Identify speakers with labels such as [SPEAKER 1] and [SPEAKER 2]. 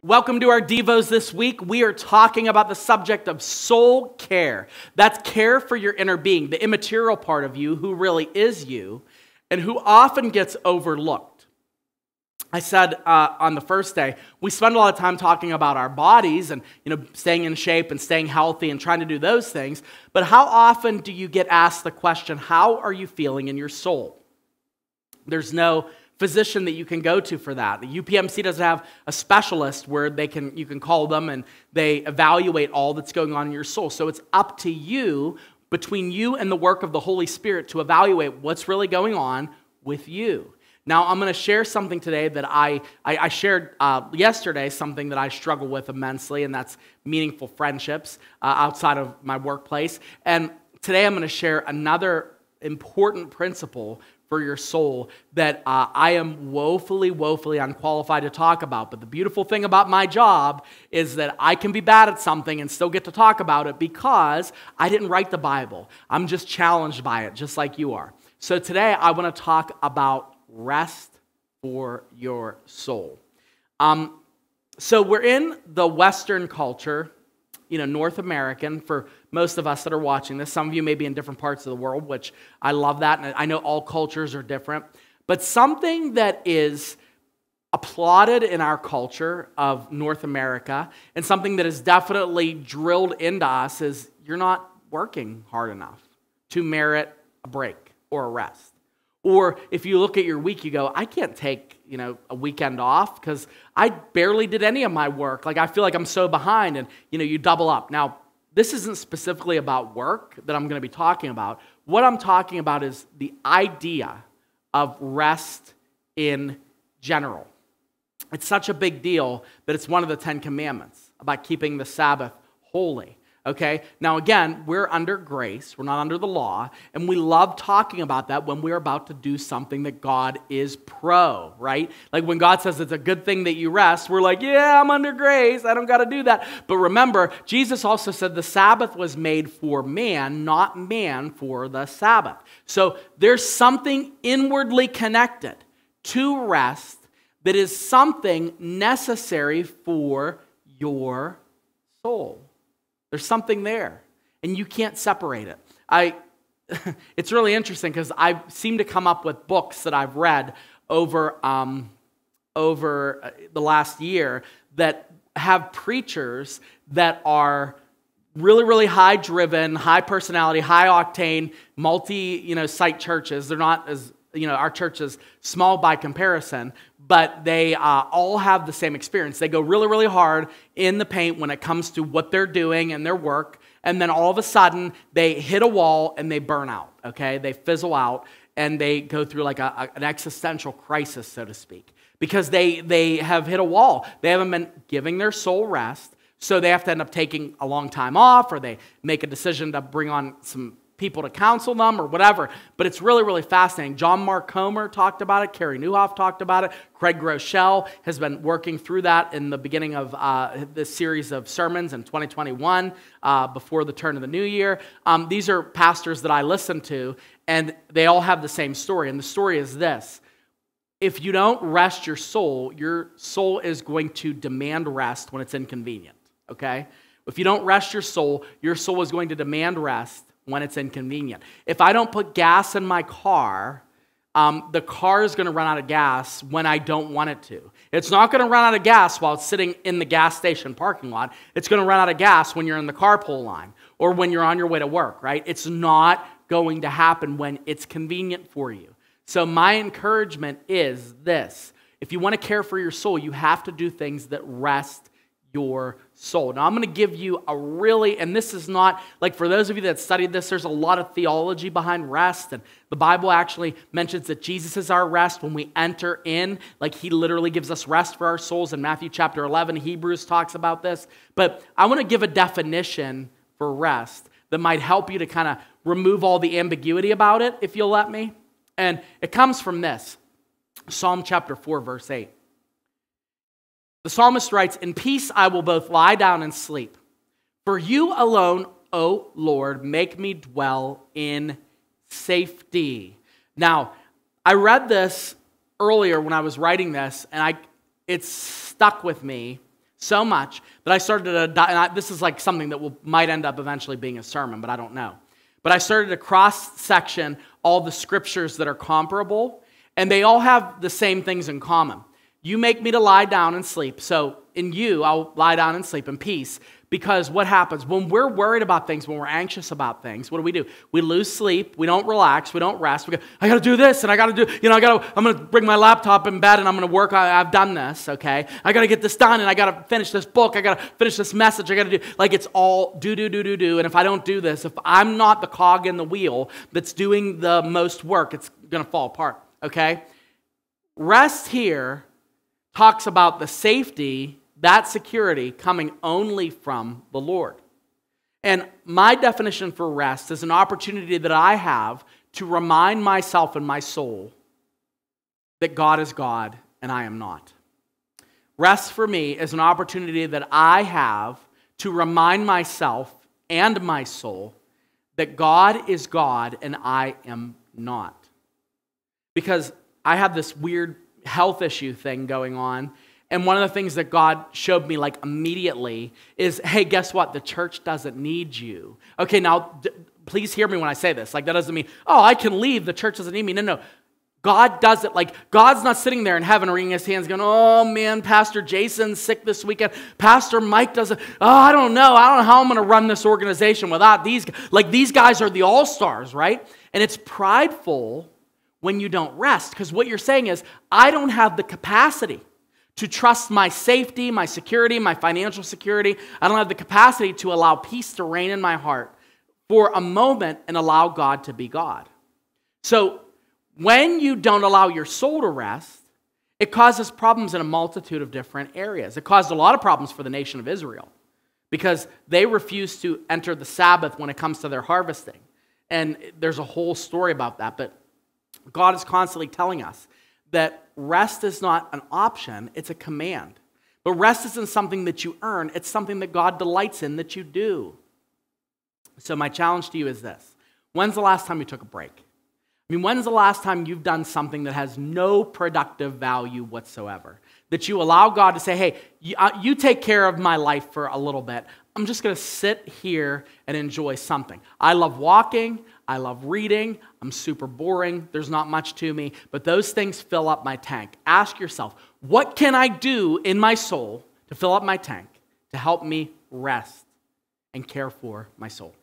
[SPEAKER 1] Welcome to our Devos this week. We are talking about the subject of soul care. That's care for your inner being, the immaterial part of you who really is you and who often gets overlooked. I said on the first day, we spend a lot of time talking about our bodies and staying in shape and staying healthy and trying to do those things. But how often do you get asked the question, how are you feeling in your soul? There's no physician that you can go to for that. The UPMC doesn't have a specialist where you can call them and they evaluate all that's going on in your soul. So it's up to you, between you and the work of the Holy Spirit, to evaluate what's really going on with you. Now, I'm going to share something today that I shared yesterday, something that I struggle with immensely, and that's meaningful friendships outside of my workplace. And today I'm going to share another important principle for your soul that I am woefully unqualified to talk about. But the beautiful thing about my job is that I can be bad at something and still get to talk about it because I didn't write the Bible. I'm just challenged by it, just like you are. So today I want to talk about rest for your soul. So we're in the Western culture, North American, for most of us that are watching this. Some of you may be in different parts of the world, which I love that, and I know all cultures are different. But something that is applauded in our culture of North America, and something that is definitely drilled into us, is you're not working hard enough to merit a break or a rest. Or if you look at your week, you go, I can't take, a weekend off because I barely did any of my work. I feel like I'm so behind, and, you double up. Now, this isn't specifically about work that I'm going to be talking about. What I'm talking about is the idea of rest in general. It's such a big deal that it's one of the 10 Commandments about keeping the Sabbath holy. Okay, now again, we're under grace, we're not under the law, and we love talking about that when we're about to do something that God is pro, right? Like when God says it's a good thing that you rest, we're like, yeah, I'm under grace, I don't got to do that. But remember, Jesus also said the Sabbath was made for man, not man for the Sabbath. So there's something inwardly connected to rest that is something necessary for your soul. There's something there, and you can't separate it. It's really interesting because I seem to come up with books that I've read over the last year that have preachers that are really high driven, high personality, high octane, multi-site churches. They're not as our church is small by comparison, but they all have the same experience. They go really hard in the paint when it comes to what they're doing and their work, and then all of a sudden, they hit a wall and they burn out, okay? They fizzle out, and they go through like an existential crisis, so to speak, because they have hit a wall. They haven't been giving their soul rest, so they have to end up taking a long time off, or they make a decision to bring on some people to counsel them or whatever, but it's really fascinating. John Mark Comer talked about it. Carey Nieuwhof talked about it. Craig Groeschel has been working through that in the beginning of this series of sermons in 2021, before the turn of the new year. These are pastors that I listen to, and they all have the same story, and the story is this. If you don't rest your soul is going to demand rest when it's inconvenient, okay? If you don't rest your soul is going to demand rest when it's inconvenient. If I don't put gas in my car, the car is going to run out of gas when I don't want it to. It's not going to run out of gas while it's sitting in the gas station parking lot. It's going to run out of gas when you're in the carpool line or when you're on your way to work, right? It's not going to happen when it's convenient for you. So my encouragement is this. If you want to care for your soul, you have to do things that rest your soul. Now, I'm going to give you and this is not, like for those of you that studied this, there's a lot of theology behind rest, and the Bible actually mentions that Jesus is our rest when we enter in, like he literally gives us rest for our souls in Matthew chapter 11, Hebrews talks about this, but I want to give a definition for rest that might help you to kind of remove all the ambiguity about it, if you'll let me, and it comes from this, Psalm chapter 4, verse 8. The psalmist writes, "In peace I will both lie down and sleep. For you alone, O Lord, make me dwell in safety." Now, I read this earlier when I was writing this, and it's stuck with me So much that I started to, this is like something that might end up eventually being a sermon, but I don't know. But I started to cross-section all the scriptures that are comparable, and they all have the same things in common. You make me to lie down and sleep, so in you I'll lie down and sleep in peace. Because what happens when we're worried about things, when we're anxious about things, what do? We lose sleep, we don't relax, we don't rest. We go, I got to do this, and I got to do, I'm going to bring my laptop in bed, and I'm going to work. I've done this, okay? I got to get this done, and I got to finish this book. I got to finish this message. I got to do, like it's all do. And if I don't do this, if I'm not the cog in the wheel that's doing the most work, it's going to fall apart, okay? Rest here talks about the safety, that security coming only from the Lord. And my definition for rest is an opportunity that I have to remind myself and my soul that God is God and I am not. Rest for me is an opportunity that I have to remind myself and my soul that God is God and I am not. Because I have this weird health issue thing going on. And one of the things that God showed me like immediately is, hey, guess what? The church doesn't need you. Okay, now, please hear me when I say this. Like, that doesn't mean, oh, I can leave. The church doesn't need me. No. God does it. Like, God's not sitting there in heaven wringing his hands going, oh, man, Pastor Jason's sick this weekend. Pastor Mike doesn't, I don't know how I'm going to run this organization without these guys. Like, these guys are the all-stars, right? And it's prideful when you don't rest. Because what you're saying is, I don't have the capacity to trust my safety, my security, my financial security. I don't have the capacity to allow peace to reign in my heart for a moment and allow God to be God. So when you don't allow your soul to rest, it causes problems in a multitude of different areas. It caused a lot of problems for the nation of Israel because they refused to enter the Sabbath when it comes to their harvesting. And there's a whole story about that, but God is constantly telling us that rest is not an option, it's a command. But rest isn't something that you earn, it's something that God delights in that you do. So my challenge to you is this. When's the last time you took a break? I mean, when's the last time you've done something that has no productive value whatsoever? That you allow God to say, hey, you take care of my life for a little bit. I'm just going to sit here and enjoy something. I love walking. I love reading. I'm super boring. There's not much to me. But those things fill up my tank. Ask yourself, what can I do in my soul to fill up my tank to help me rest and care for my soul?